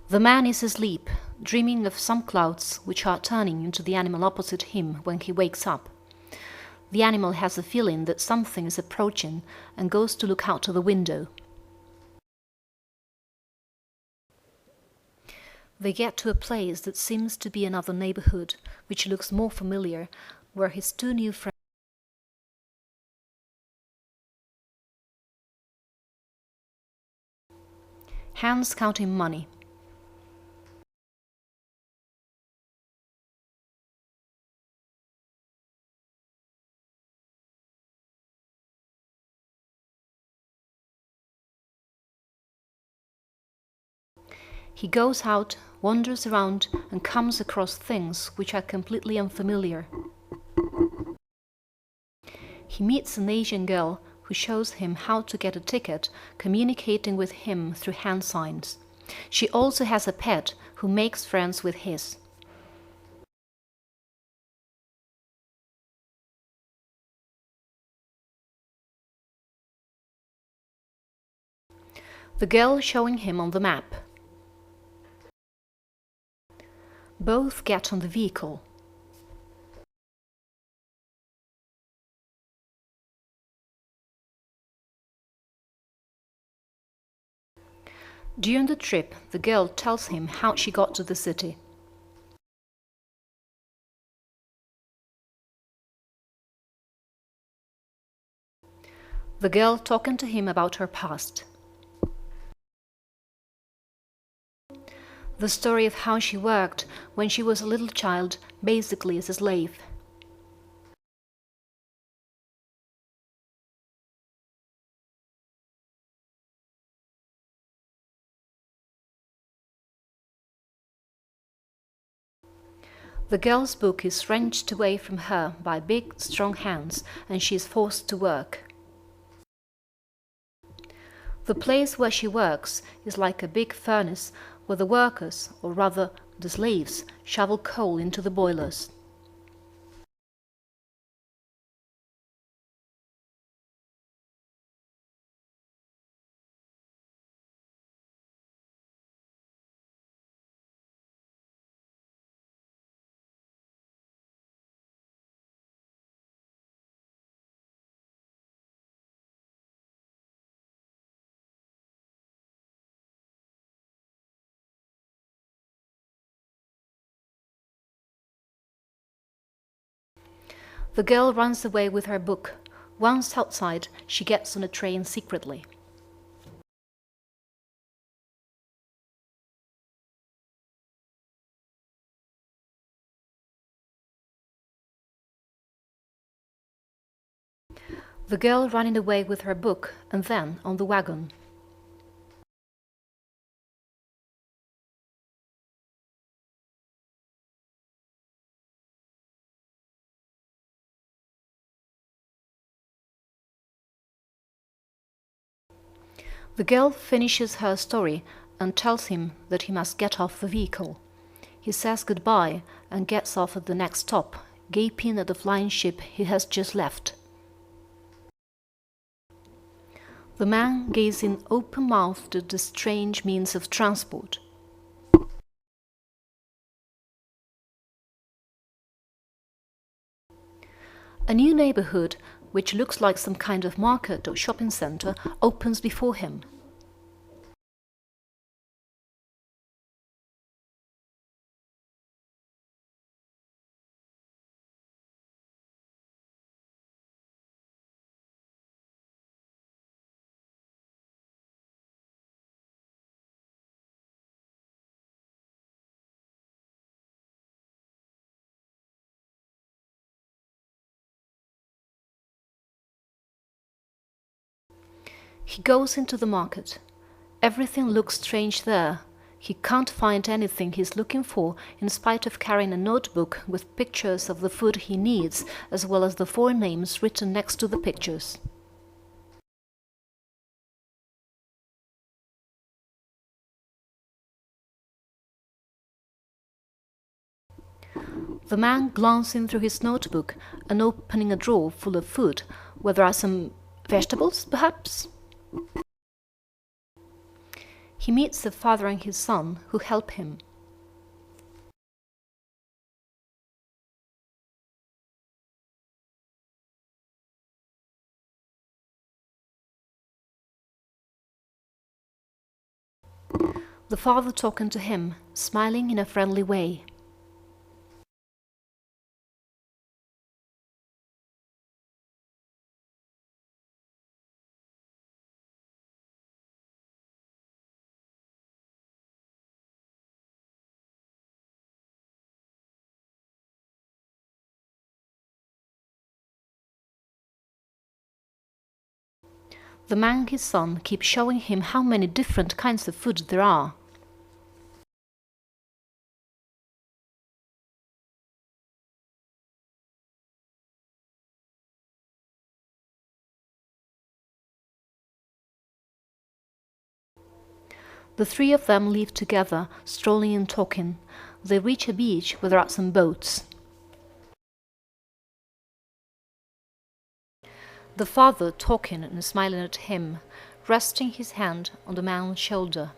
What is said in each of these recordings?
The man is asleep, dreaming of some clouds which are turning into the animal opposite him when he wakes up. The animal has a feeling that something is approaching and goes to look out of the window. They get to a place that seems to be another neighborhood, which looks more familiar, where his two new friends hands counting money. He goes out, wanders around, and comes across things which are completely unfamiliar. He meets an Asian girl who shows him how to get a ticket, communicating with him through hand signs. She also has a pet who makes friends with his. The girl showing him on the map. Both get on the vehicle. During the trip, the girl tells him how she got to the city. The girl talking to him about her past. The story of how she worked when she was a little child, basically as a slave. The girl's book is wrenched away from her by big, strong hands, and she is forced to work. The place where she works is like a big furnace where the workers, or rather the slaves, shovel coal into the boilers. The girl runs away with her book. Once outside, she gets on a train secretly. The girl running away with her book, and then on the wagon. The girl finishes her story and tells him that he must get off the vehicle. He says goodbye and gets off at the next stop, gaping at the flying ship he has just left. The man gazing open-mouthed at the strange means of transport. A new neighborhood, which looks like some kind of market or shopping center, opens before him. He goes into the market. Everything looks strange there. He can't find anything he's looking for, in spite of carrying a notebook with pictures of the food he needs, as well as the 4 names written next to the pictures. The man glancing through his notebook and opening a drawer full of food, where there are some vegetables, perhaps? He meets the father and his son, who help him. The father talking to him, smiling in a friendly way. The man and his son keep showing him how many different kinds of food there are. The three of them leave together, strolling and talking. They reach a beach where there are some boats. The father talking and smiling at him, resting his hand on the man's shoulder.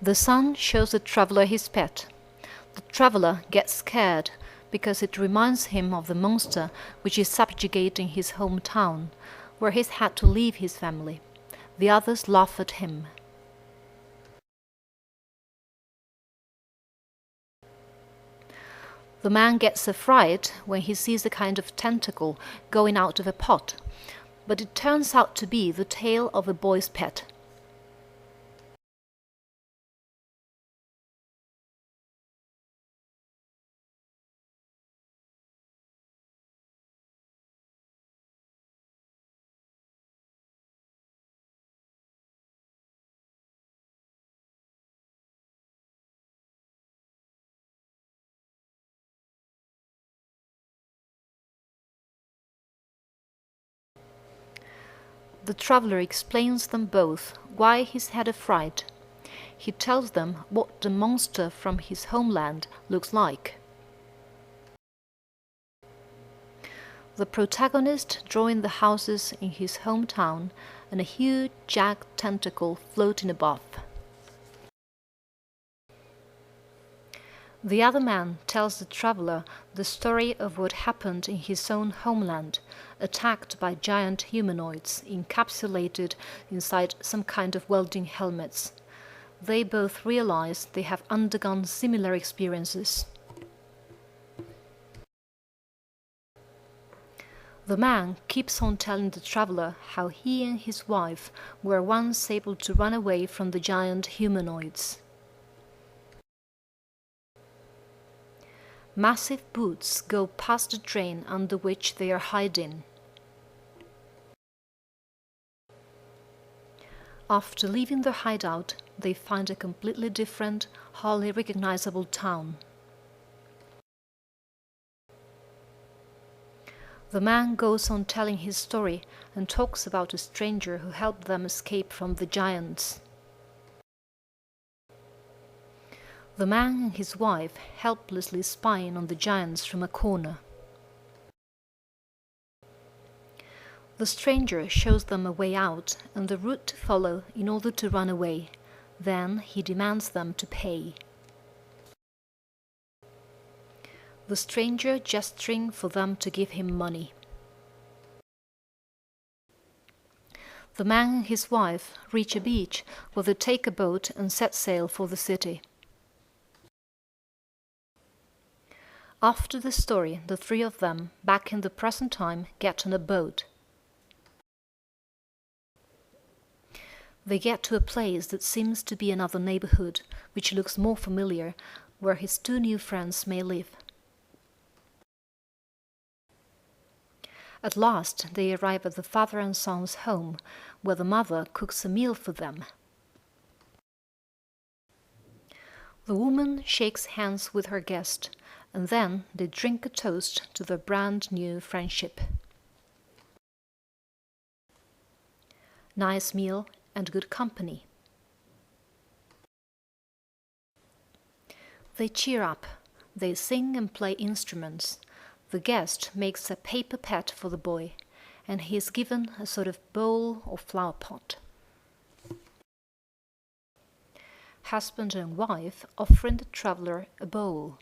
The son shows the traveler his pet. The traveler gets scared because it reminds him of the monster which is subjugating his hometown, where he's had to leave his family. The others laugh at him. The man gets a fright when he sees a kind of tentacle going out of a pot, but it turns out to be the tail of a boy's pet. The traveler explains them both why he's had a fright. He tells them what the monster from his homeland looks like. The protagonist drawing the houses in his hometown and a huge jagged tentacle floating above. The other man tells the traveler the story of what happened in his own homeland, attacked by giant humanoids encapsulated inside some kind of welding helmets. They both realize they have undergone similar experiences. The man keeps on telling the traveler how he and his wife were once able to run away from the giant humanoids. Massive boots go past the drain under which they are hiding. After leaving their hideout, they find a completely different, hardly recognizable town. The man goes on telling his story and talks about a stranger who helped them escape from the giants. The man and his wife helplessly spying on the giants from a corner. The stranger shows them a way out and the route to follow in order to run away. Then he demands them to pay. The stranger gesturing for them to give him money. The man and his wife reach a beach where they take a boat and set sail for the city. After the story, the three of them, back in the present time, get on a boat. They get to a place that seems to be another neighborhood, which looks more familiar, where his two new friends may live. At last they arrive at the father and son's home, where the mother cooks a meal for them. The woman shakes hands with her guest, and then they drink a toast to their brand new friendship. Nice meal and good company. They cheer up. They sing and play instruments. The guest makes a paper pet for the boy, and he is given a sort of bowl or flower pot. Husband and wife offering the traveller a bowl.